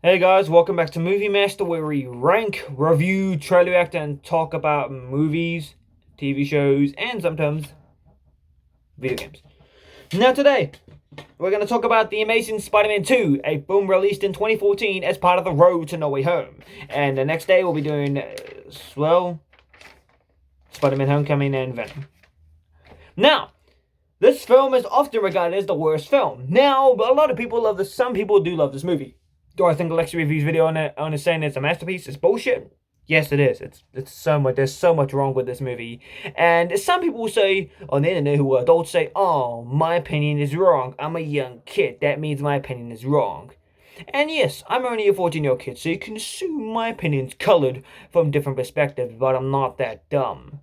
Hey guys, welcome back to Movie Master, where we rank, review, trailer react, and talk about movies, TV shows, and sometimes video games. Now today, we're going to talk about The Amazing Spider-Man 2, a film released in 2014 as part of the Road to No Way Home. And the next day we'll be doing, Spider-Man Homecoming and Venom. Now, this film is often regarded as the worst film. Now, a lot of people love this. Some people do love this movie. Do I think Alexi Review's video on it saying it's a masterpiece is bullshit? Yes, it is. It's so much. There's so much wrong with this movie, and some people say on the internet who are adults say, "Oh, my opinion is wrong. I'm a young kid. That means my opinion is wrong." And yes, I'm only a 14-year-old kid, so you can assume my opinion's colored from different perspectives, but I'm not that dumb.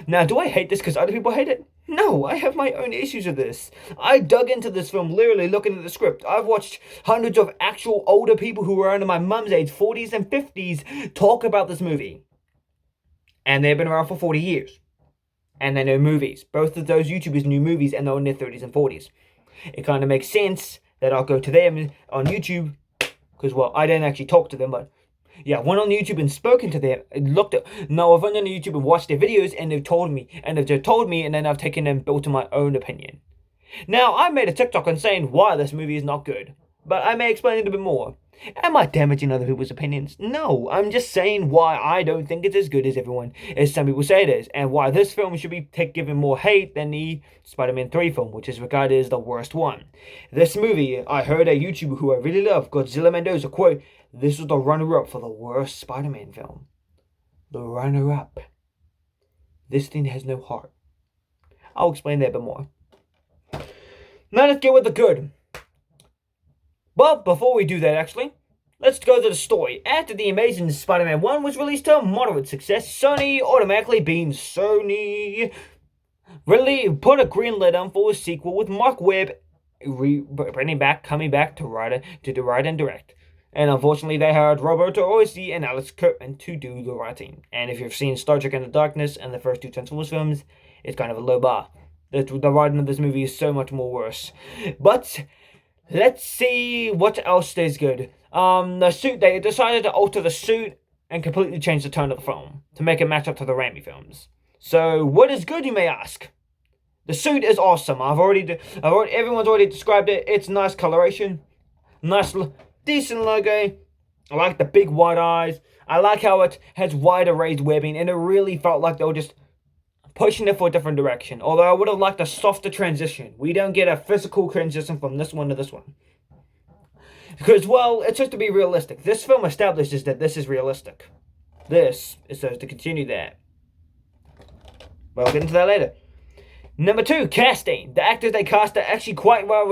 Now, do I hate this because other people hate it? No, I have my own issues with this. I dug into this film literally looking at the script. I've watched hundreds of actual older people who were under my mum's age, 40s and 50s, talk about this movie. And they've been around for 40 years. And they know movies. Both of those YouTubers knew movies and they're in their 30s and 40s. It kind of makes sense that I'll go to them on YouTube. Because, well, I didn't actually talk to them, but yeah, went on YouTube and spoken to them, looked at, no, I've went on YouTube and watched their videos and they've told me, and then I've taken and built my own opinion. Now, I made a TikTok on saying why this movie is not good, but I may explain it a bit more. Am I damaging other people's opinions? No, I'm just saying why I don't think it's as good as some people say it is, and why this film should be given more hate than the Spider-Man 3 film, which is regarded as the worst one. This movie, I heard a YouTuber who I really love, Godzilla Mendoza, quote, "This was the runner-up for the worst Spider-Man film." The runner-up. This thing has no heart. I'll explain that a bit more. Now let's get with the good. But before we do that, actually, let's go to the story. After The Amazing Spider-Man 1 was released to moderate success, Sony, automatically being Sony, really put a green light on for a sequel with Mark Webb coming back to write and direct. And unfortunately, they hired Roberto Orci and Alex Kurtzman to do the writing. And if you've seen Star Trek Into Darkness and the first two Transformers films, it's kind of a low bar. The writing of this movie is so much more worse. But let's see what else is good. The suit, they decided to alter the suit and completely change the tone of the film to make it match up to the Raimi films. So, what is good, you may ask? The suit is awesome. Everyone's already described it. It's nice coloration, decent logo. I like the big wide eyes. I like how it has wider raised webbing, and it really felt like they were just pushing it for a different direction. Although I would have liked a softer transition. We don't get a physical transition from this one to this one. Because, well, it's just to be realistic. This film establishes that this is realistic. This is supposed to continue that. Well, I'll get into that later. Number 2, casting. The actors they cast are actually quite well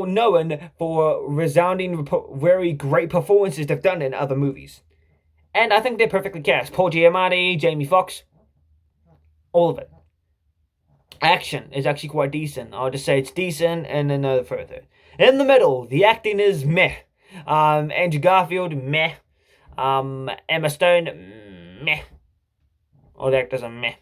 known for resounding, very great performances they've done in other movies. And I think they're perfectly cast. Paul Giamatti, Jamie Foxx, all of it. Action is actually quite decent. I'll just say it's decent and then no further. In the middle, the acting is meh. Andrew Garfield, meh. Emma Stone, meh. All the actors are meh.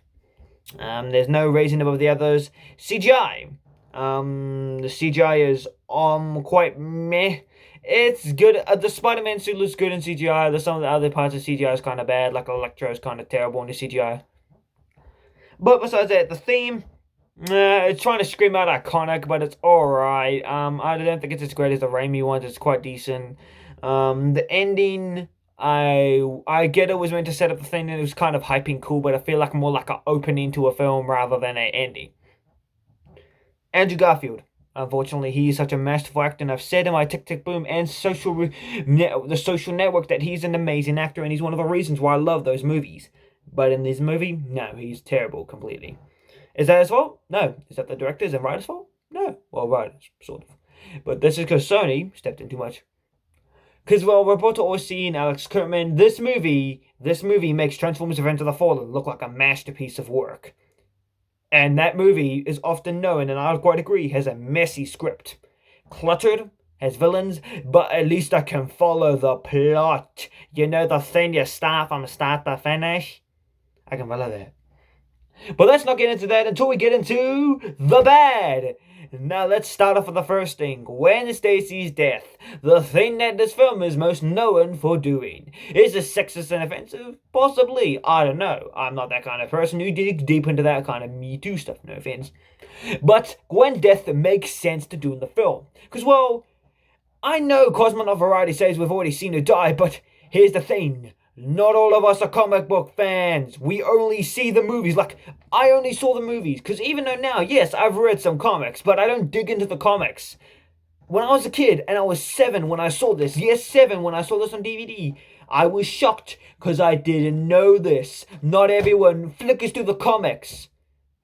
There's no raising above the others. CGI. The CGI is quite meh. It's good. The Spider-Man suit looks good in CGI. Some of the other parts of CGI is kind of bad. Like Electro is kind of terrible in the CGI. But besides that, the theme, it's trying to scream out iconic, but it's alright. I don't think it's as great as the Raimi ones. It's quite decent. The ending, I get it was meant to set up the thing and it was kind of hyping cool, but I feel like more like an opening to a film rather than an ending. Andrew Garfield. Unfortunately, he is such a masterful actor, and I've said in my Tick Tick Boom and the social network that he's an amazing actor, and he's one of the reasons why I love those movies. But in this movie, no, he's terrible completely. Is that his fault? No. Is that the director's and writer's fault? No. Well, writers, sort of. But this is because Sony stepped in too much. Because, well, Roberto Orci and Alex Kurtzman, this movie makes Transformers Revenge of the Fallen look like a masterpiece of work. And that movie is often known, and I'll quite agree, has a messy script. Cluttered, has villains, but at least I can follow the plot. You know the thing you start from start to finish? I can follow that. But let's not get into that until we get into the bad. Now let's start off with the first thing. Gwen Stacy's death. The thing that this film is most known for doing. Is it sexist and offensive? Possibly. I don't know. I'm not that kind of person who digs deep into that kind of Me Too stuff, no offense. But Gwen's death makes sense to do in the film. Because, well, I know Cosmonaut Variety says we've already seen her die, but here's the thing. Not all of us are comic book fans. We only see the movies. Like, I only saw the movies. Because even though now, yes, I've read some comics, but I don't dig into the comics. When I was a kid, and I was 7 when I saw this. Yes, 7 when I saw this on DVD. I was shocked because I didn't know this. Not everyone flickers through the comics.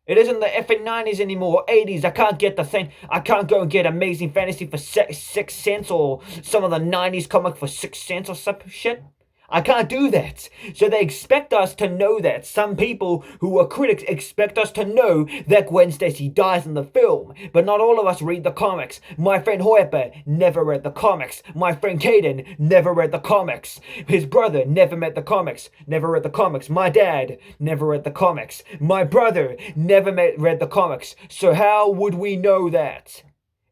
It isn't the effing 90s anymore, 80s. I can't get the thing. I can't go and get Amazing Fantasy for 6 cents or some of the 90s comic for 6 cents or some shit. I can't do that. So they expect us to know that. Some people who are critics expect us to know that Gwen Stacy dies in the film. But not all of us read the comics. My friend Hoyper never read the comics. My friend Caden never read the comics. His brother never read the comics. Never read the comics. My dad never read the comics. My brother never read the comics. So how would we know that?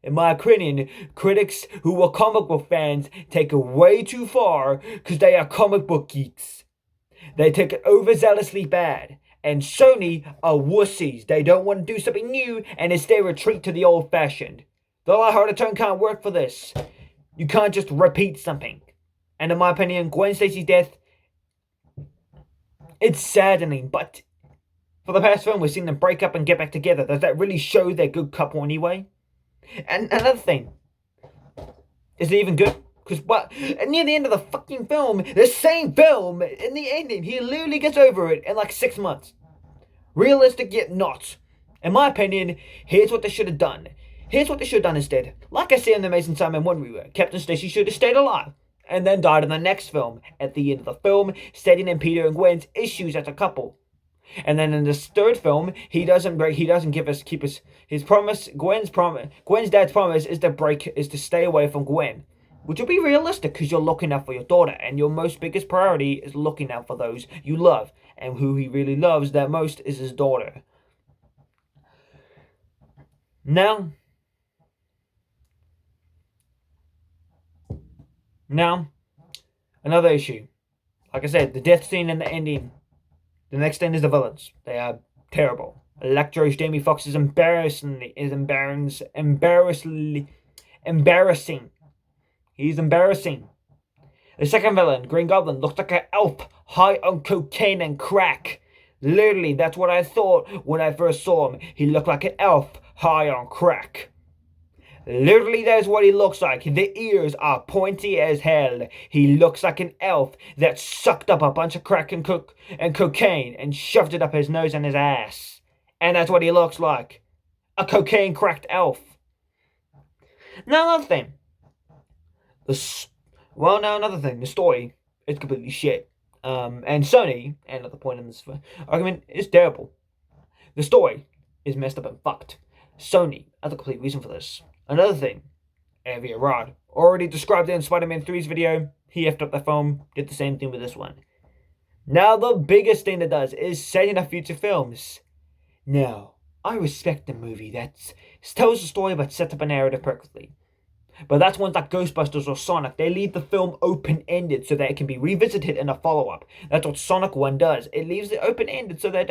In my opinion, critics who are comic book fans take it way too far because they are comic book geeks. They take it overzealously bad. And Sony are wussies. They don't want to do something new and instead retreat to the old fashioned. The lighthearted tone can't work for this. You can't just repeat something. And in my opinion, Gwen Stacy's death, it's saddening, but for the past film we've seen them break up and get back together. Does that really show they're a good couple anyway? And another thing, is it even good? Because near the end of the fucking film, the same film, in the ending, he literally gets over it in like 6 months. Realistic yet not. In my opinion, here's what they should have done. Here's what they should have done instead. Like I said in the Amazing Spider-Man 1 rewrite, Captain Stacy should have stayed alive. And then died in the next film. At the end of the film, stating in Peter and Gwen's issues as a couple. And then in this third film, he doesn't keep his promise. Gwen's dad's promise is to stay away from Gwen, which will be realistic because you're looking out for your daughter, and your most biggest priority is looking out for those you love, and who he really loves that most is his daughter. Now, another issue. Like I said, the death scene and the ending. The next thing is the villains. They are terrible. Electro's Jamie Foxx is embarrassing. He's embarrassing. The second villain, Green Goblin, looks like an elf high on cocaine and crack. Literally, that's what I thought when I first saw him. He looked like an elf high on crack. Literally, that's what he looks like. The ears are pointy as hell. He looks like an elf that sucked up a bunch of crack and cocaine and shoved it up his nose and his ass. And that's what he looks like. A cocaine-cracked elf. Now, another thing. The story is completely shit. And Sony, another point in this argument, is terrible. The story is messed up and fucked. Sony are the complete reason for this. Another thing, Avi Arad, already described it in Spider-Man 3's video. He effed up the film, did the same thing with this one. Now the biggest thing it does is setting up future films. Now, I respect the movie that tells the story but sets up a narrative perfectly. But that's ones like Ghostbusters or Sonic. They leave the film open-ended so that it can be revisited in a follow-up. That's what Sonic 1 does. It leaves it open-ended so that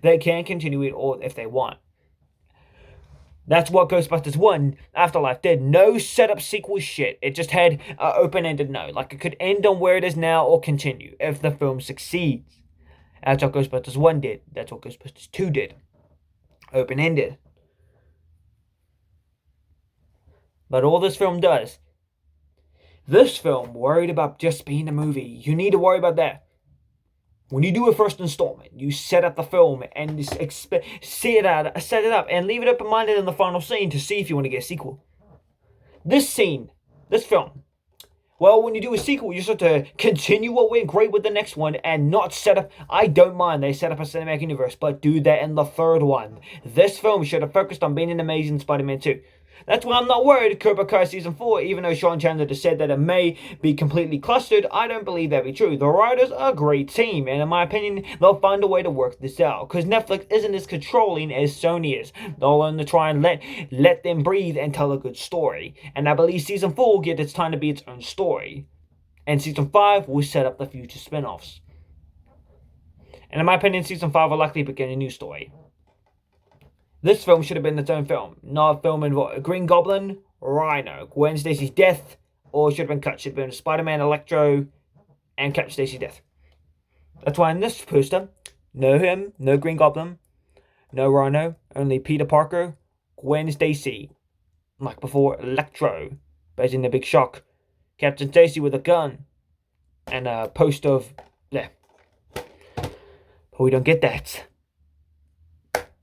they can continue it or if they want. That's what Ghostbusters 1 Afterlife did. No setup sequel shit. It just had an open-ended no. Like it could end on where it is now or continue if the film succeeds. That's what Ghostbusters 1 did. That's what Ghostbusters 2 did. Open-ended. But all this film does. This film worried about just being a movie. You need to worry about that. When you do a first installment, you set up the film and set it up and leave it open-minded in the final scene to see if you want to get a sequel. This film, well, when you do a sequel, you start to continue what went great with the next one and not set up. I don't mind they set up a cinematic universe, but do that in the third one. This film should have focused on being an Amazing Spider-Man 2. That's why I'm not worried Cobra Kai Season 4, even though Sean Chandler just said that it may be completely clustered. I don't believe that be true. The writers are a great team, and in my opinion, they'll find a way to work this out. Because Netflix isn't as controlling as Sony is. They'll learn to try and let them breathe and tell a good story. And I believe Season 4 will get its time to be its own story. And Season 5 will set up the future spin-offs. And in my opinion, Season 5 will likely begin a new story. This film should have been its own film, not a film involving Green Goblin, Rhino, Gwen Stacy's death, or should have been cut. Should have been Spider-Man, Electro, and Captain Stacy's death. That's why in this poster, no him, no Green Goblin, no Rhino, only Peter Parker, Gwen Stacy, like before, Electro, based the Big Shock, Captain Stacy with a gun, and a poster of, yeah. But we don't get that.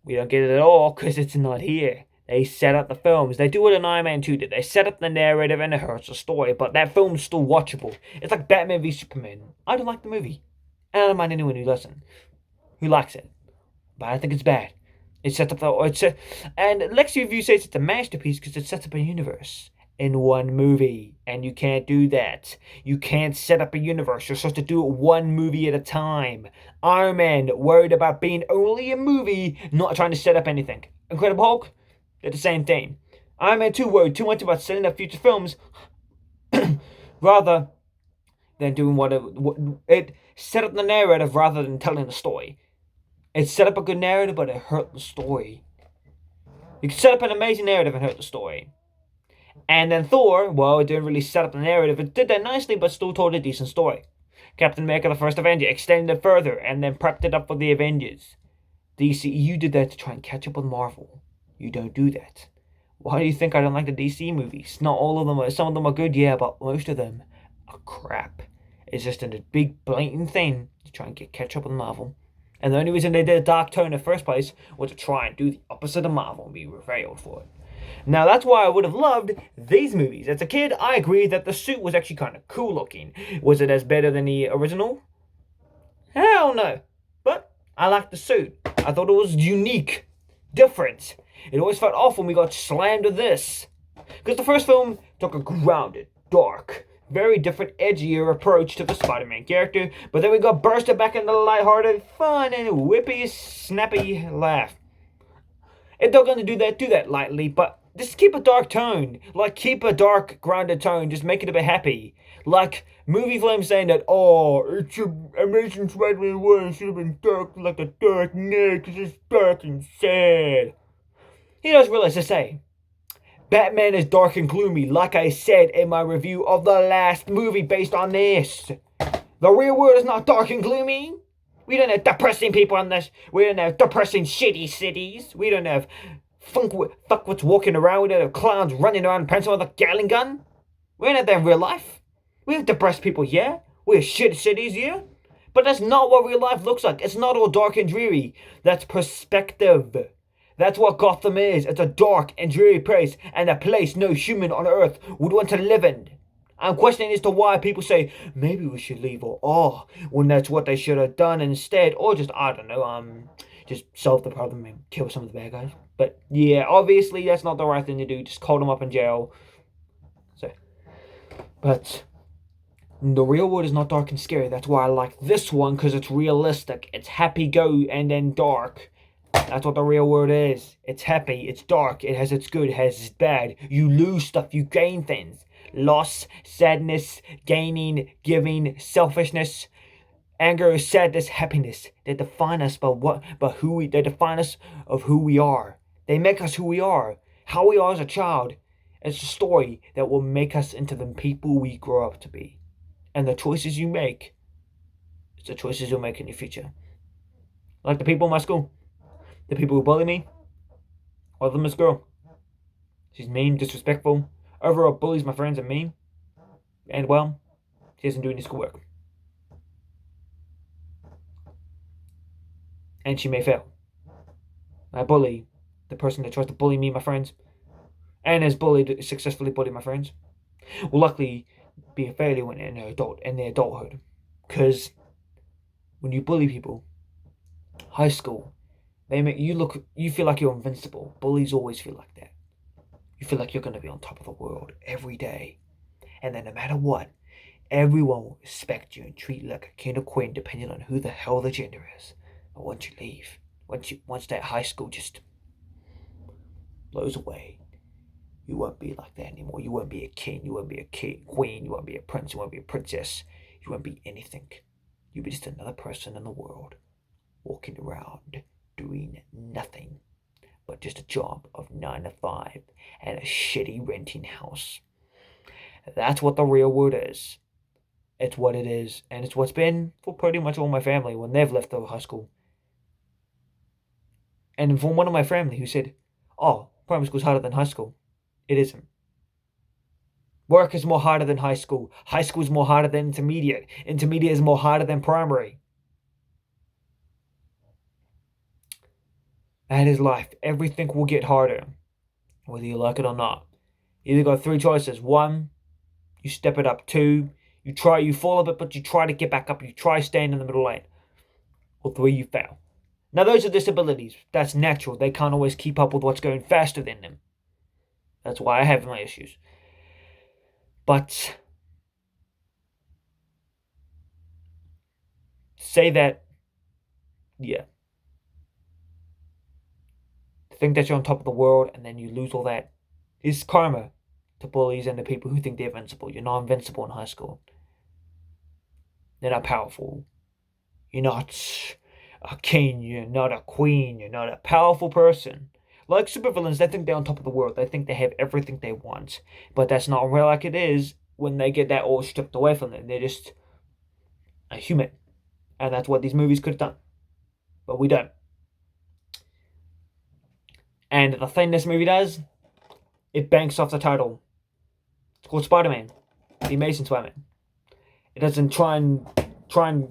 We don't get it at all because it's not here. They set up the films. They do what an Iron Man 2 did. They set up the narrative and it hurts the story, but that film's still watchable. It's like Batman v Superman. I don't like the movie. And I don't mind anyone who doesn't. Who likes it. But I think it's bad. It sets up the... and Lexi Review says it's a masterpiece because it sets up a universe in one movie. And you can't do that. You can't set up a universe. You're supposed to do it one movie at a time. Iron Man, worried about being only a movie, not trying to set up anything. Incredible Hulk, did the same thing. Iron Man 2 worried too much about setting up future films rather than doing what it set up the narrative rather than telling the story. It set up a good narrative, but it hurt the story. You can set up an amazing narrative and hurt the story. And then Thor, well, it didn't really set up the narrative. It did that nicely, but still told a decent story. Captain America, the first Avenger, extended it further and then prepped it up for the Avengers. DCEU did that to try and catch up with Marvel. You don't do that. Why do you think I don't like the DC movies? Not all of them. Some of them are good, yeah, but most of them are crap. It's just a big blatant thing to try and catch up with Marvel. And the only reason they did a dark tone in the first place was to try and do the opposite of Marvel and be reviled for it. Now, that's why I would have loved these movies. As a kid, I agree that the suit was actually kind of cool looking. Was it as better than the original? Hell no. But I liked the suit. I thought it was unique, different. It always felt off when we got slammed with this. Because the first film took a grounded, dark, very different, edgier approach to the Spider-Man character. But then we got bursted back into lighthearted fun and whippy, snappy laugh. If they're going to do that lightly, but just keep a dark tone. Like, keep a dark, grounded tone. Just make it a bit happy. Like, Movie Flame saying that, oh, it's Amazing Spider-Man 1 should have been dark like a dark night because it's dark and sad. He doesn't realize to say, Batman is dark and gloomy, like I said in my review of the last movie based on this. The real world is not dark and gloomy. We don't have depressing people on this. We don't have depressing shitty cities. We don't have fuckwits walking around. We don't have clowns running around pencil with a Gatling gun. We don't have that in real life. We have depressed people here. We have shit cities here. But that's not what real life looks like. It's not all dark and dreary. That's perspective. That's what Gotham is. It's a dark and dreary place, and a place no human on Earth would want to live in. I'm questioning as to why people say, maybe we should leave, or when that's what they should have done instead, or just, I don't know, just solve the problem and kill some of the bad guys. But yeah, obviously that's not the right thing to do. Just call them up in jail. So, but the real world is not dark and scary. That's why I like this one, because it's realistic. It's happy go and then dark. That's what the real world is. It's happy, it's dark, it has its good, it has its bad. You lose stuff, you gain things. Loss, sadness, gaining, giving, selfishness, anger, sadness, happiness. They define us they define us of who we are. They make us who we are. How we are as a child. It's a story that will make us into the people we grow up to be. And the choices you make, it's the choices you'll make in your future. Like the people in my school. The people who bully me. One of them is a girl. She's mean, disrespectful. Overall bullies my friends and me. And well, she doesn't do any schoolwork. And she may fail. I bully the person that tries to bully me and my friends. And has successfully bullied my friends. Will luckily be a failure when in their adulthood. Because when you bully people, high school, they make you feel like you're invincible. Bullies always feel like that. You feel like you're going to be on top of the world every day. And then no matter what, everyone will respect you and treat you like a king or queen depending on who the hell the gender is. But once you leave, once that high school just blows away, you won't be like that anymore. You won't be a king, you won't be a queen, you won't be a prince, you won't be a princess. You won't be anything. You'll be just another person in the world, walking around, doing nothing but just a job of 9 to 5 and a shitty renting house. That's what the real world is. It's what it is, and it's what's been for pretty much all my family when they've left the high school. And from one of my family who said, "Oh, primary school's harder than high school." It isn't. Work is more harder than high school. High school is more harder than intermediate. Intermediate is more harder than primary. That is life. Everything will get harder, whether you like it or not. You either got 3 choices. 1, you step it up. 2, you fall a bit, but you try to get back up. You try staying in the middle lane. Or 3, you fail. Now, those are disabilities. That's natural. They can't always keep up with what's going faster than them. That's why I have my issues. But say that, yeah. Think that you're on top of the world and then you lose all that is karma to bullies and to people who think they're invincible. You're not invincible in high school. You're not powerful. You're not a king. You're not a queen. You're not a powerful person. Like supervillains, they think they're on top of the world. They think they have everything they want. But that's not real like it is when they get that all stripped away from them. They're just a human. And that's what these movies could have done. But we don't. And the thing this movie does, it banks off the title. It's called Spider-Man, The Amazing Spider-Man. It doesn't try and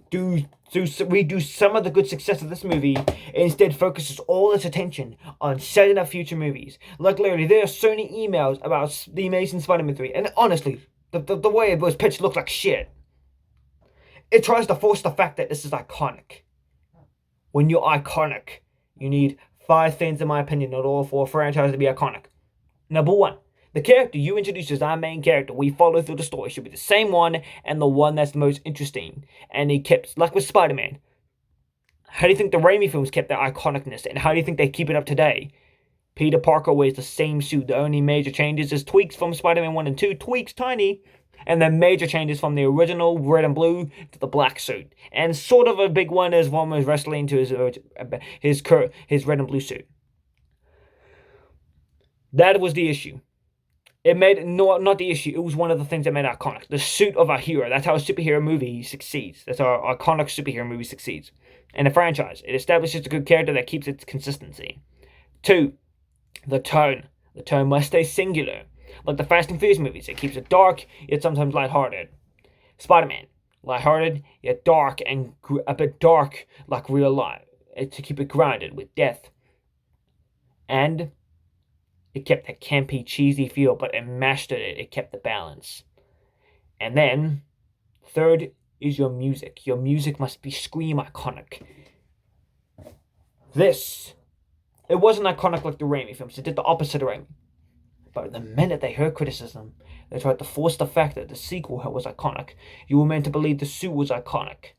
redo some of the good success of this movie. It instead focuses all its attention on setting up future movies. Like literally, there are so many emails about The Amazing Spider-Man 3. And honestly, the way it was pitched looked like shit. It tries to force the fact that this is iconic. When you're iconic, you need 5 things, in my opinion, in order for a franchise to be iconic. Number 1, the character you introduce as our main character we follow through the story should be the same one and the one that's the most interesting. And he kept, like with Spider-Man, how do you think the Raimi films kept their iconicness, and how do you think they keep it up today? Peter Parker wears the same suit. The only major changes is tweaks from Spider-Man 1 and 2, tweaks tiny, and then major changes from the original red and blue to the black suit. And sort of a big one is one was wrestling to his red and blue suit. That was the issue. It made, no, not the issue, it was one of the things that made it iconic. The suit of a hero. That's how a superhero movie succeeds. That's how an iconic superhero movie succeeds. And a franchise. It establishes a good character that keeps its consistency. 2, the tone. The tone must stay singular. Like the Fast and Furious movies, it keeps it dark, yet sometimes lighthearted. Spider-Man, lighthearted, yet dark, and a bit dark like real life, to keep it grounded with death. And it kept that campy, cheesy feel, but it mastered it. It kept the balance. And then, 3rd is your music. Your music must be scream iconic. It wasn't iconic like the Raimi films. It did the opposite of Raimi. But the minute they heard criticism, they tried to force the fact that the sequel was iconic. You were meant to believe the suit was iconic.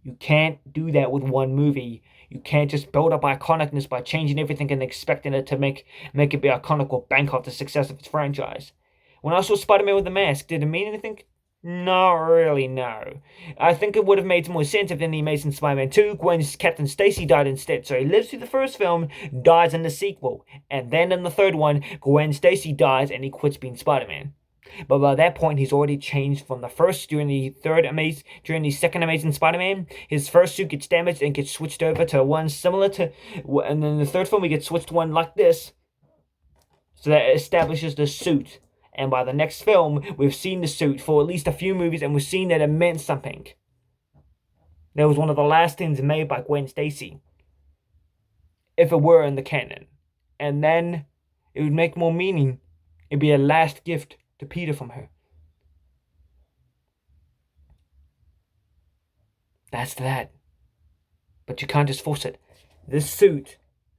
You can't do that with one movie. You can't just build up iconicness by changing everything and expecting it to make it be iconic or bank off the success of its franchise. When I saw Spider-Man with the mask, did it mean anything? Not really, no. I think it would have made more sense if in The Amazing Spider-Man 2, Gwen's Captain Stacy died instead. So he lives through the first film, dies in the sequel. And then in the 3rd one, Gwen Stacy dies and he quits being Spider-Man. But by that point, he's already changed from the first during the second Amazing Spider-Man. His first suit gets damaged and gets switched over to one similar to, and then in the 3rd film, he gets switched to one like this. So that establishes the suit. And by the next film, we've seen the suit for at least a few movies, and we've seen that it meant something. That was one of the last things made by Gwen Stacy. If it were in the canon. And then it would make more meaning. It'd be a last gift to Peter from her. That's that. But you can't just force it. This suit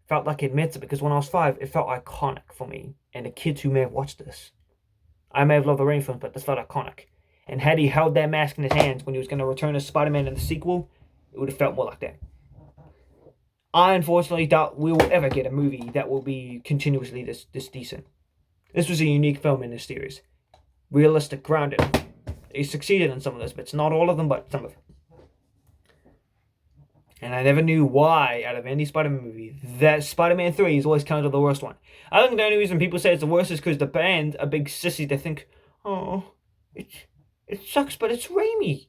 felt like it meant it because when I was 5, it felt iconic for me. and the kids who may have watched this. I may have loved the Raimi films, but this felt iconic. And had he held that mask in his hands when he was going to return as Spider-Man in the sequel, it would have felt more like that. I unfortunately doubt we will ever get a movie that will be continuously this decent. This was a unique film in this series. Realistic, grounded. They succeeded in some of those bits. Not all of them, but some of them. And I never knew why, out of any Spider-Man movie, that Spider-Man 3 is always counted the worst one. I think the only reason people say it's the worst is because the band are big sissies. They think, oh, it sucks, but it's Raimi.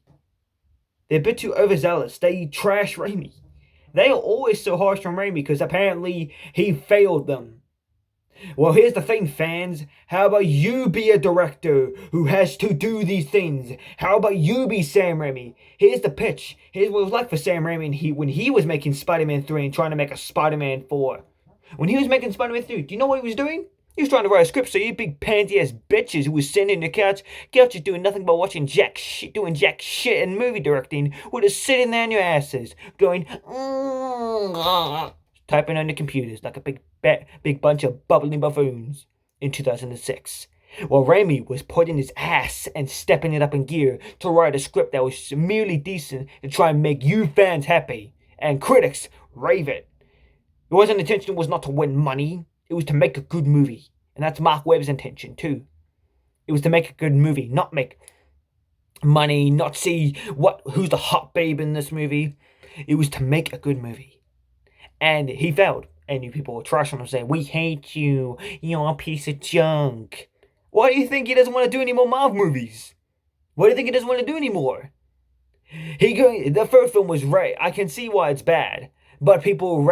They're a bit too overzealous. They trash Raimi. They are always so harsh on Raimi because apparently he failed them. Well, here's the thing, fans. How about you be a director who has to do these things? How about you be Sam Raimi? Here's the pitch. Here's what it was like for Sam Raimi when he was making Spider-Man 3 and trying to make a Spider-Man 4. When he was making Spider-Man 3, do you know what he was doing? He was trying to write a script, so you big pansy-ass bitches who was sitting in the couch is doing nothing but watching doing jack shit and movie directing, were just sitting there on your asses, going, typing on the computers like a big bunch of bubbling buffoons in 2006. Well, Raimi was putting his ass and stepping it up in gear to write a script that was merely decent to try and make you fans happy, and critics rave it. His intention was not to win money. It was to make a good movie. And that's Mark Webb's intention, too. It was to make a good movie, not make money, not see who's the hot babe in this movie. It was to make a good movie. And he failed. And you people were trashing him saying, we hate you. You're a piece of junk. Why do you think he doesn't want to do any more Marvel movies? Why do you think he doesn't want to do any more? The first film was right. I can see why it's bad. But people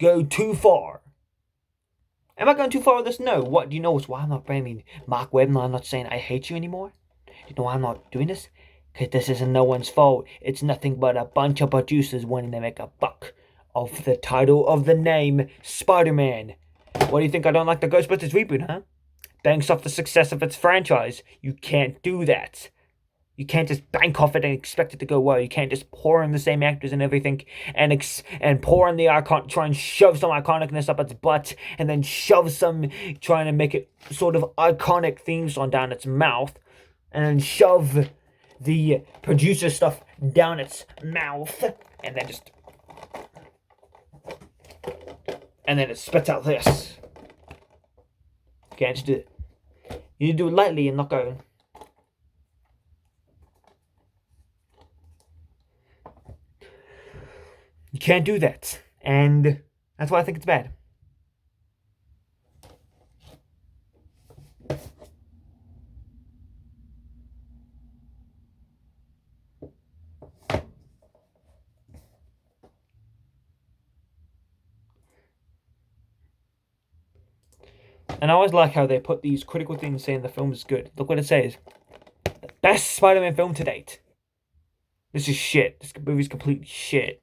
go too far. Am I going too far with this? No. What? Do you know why I'm not blaming Mark Webb? No, I'm not saying I hate you anymore. Do you know why I'm not doing this? Because this isn't no one's fault. It's nothing but a bunch of producers wanting to make a buck of the title of the name Spider-Man. What do you think? I don't like the Ghostbusters reboot, huh? Banks off the success of its franchise. You can't do that. You can't just bank off it and expect it to go well. You can't just pour in the same actors and everything and pour in the icon, try and shove some iconicness up its butt, and then shove some, trying to make it sort of iconic theme song down its mouth, and then shove the producer stuff down its mouth, and then it spits out this. You can't just do it. You need to do it lightly and not go. You can't do that. And that's why I think it's bad. And I always like how they put these critical things saying the film is good. Look what it says. The best Spider-Man film to date. This is shit. This movie's complete shit.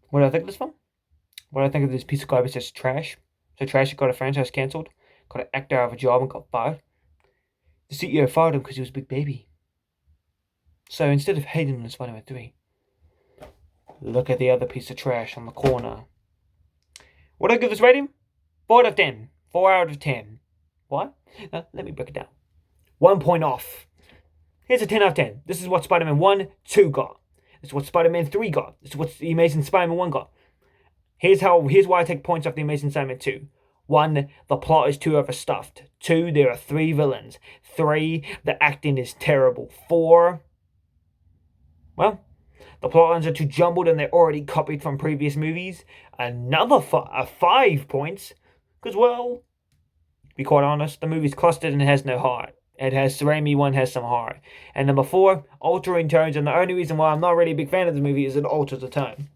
What do I think of this film? What do I think of this piece of garbage that's trash? So trash it got a franchise cancelled, got an actor out of a job and got fired. The CEO fired him because he was a big baby. So instead of hating him in Spider-Man 3, look at the other piece of trash on the corner. What do I give this rating? 4 out of 10. 4 out of 10. What? Let me break it down. 1 point off. Here's a 10 out of 10. This is what Spider-Man 1, 2 got. This is what Spider-Man 3 got. This is what the Amazing Spider-Man 1 got. Here's why I take points off the Amazing Spider-Man 2. 1, the plot is too overstuffed. 2, there are 3 villains. 3, the acting is terrible. 4, well, the plot lines are too jumbled and they're already copied from previous movies. Another 5 points. Because, well, to be quite honest, the movie's clustered and it has no heart. Raimi 1 has some heart. And number 4, altering tones. And the only reason why I'm not really a big fan of the movie is it alters the tone.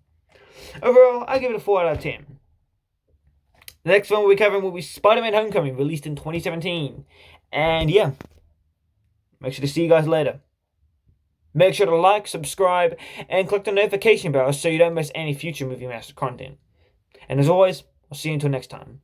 Overall, I give it a 4 out of 10. The next film we'll be covering will be Spider-Man Homecoming, released in 2017. And yeah, make sure to see you guys later. Make sure to like, subscribe, and click the notification bell so you don't miss any future Movie Master content. And as always, I'll see you until next time.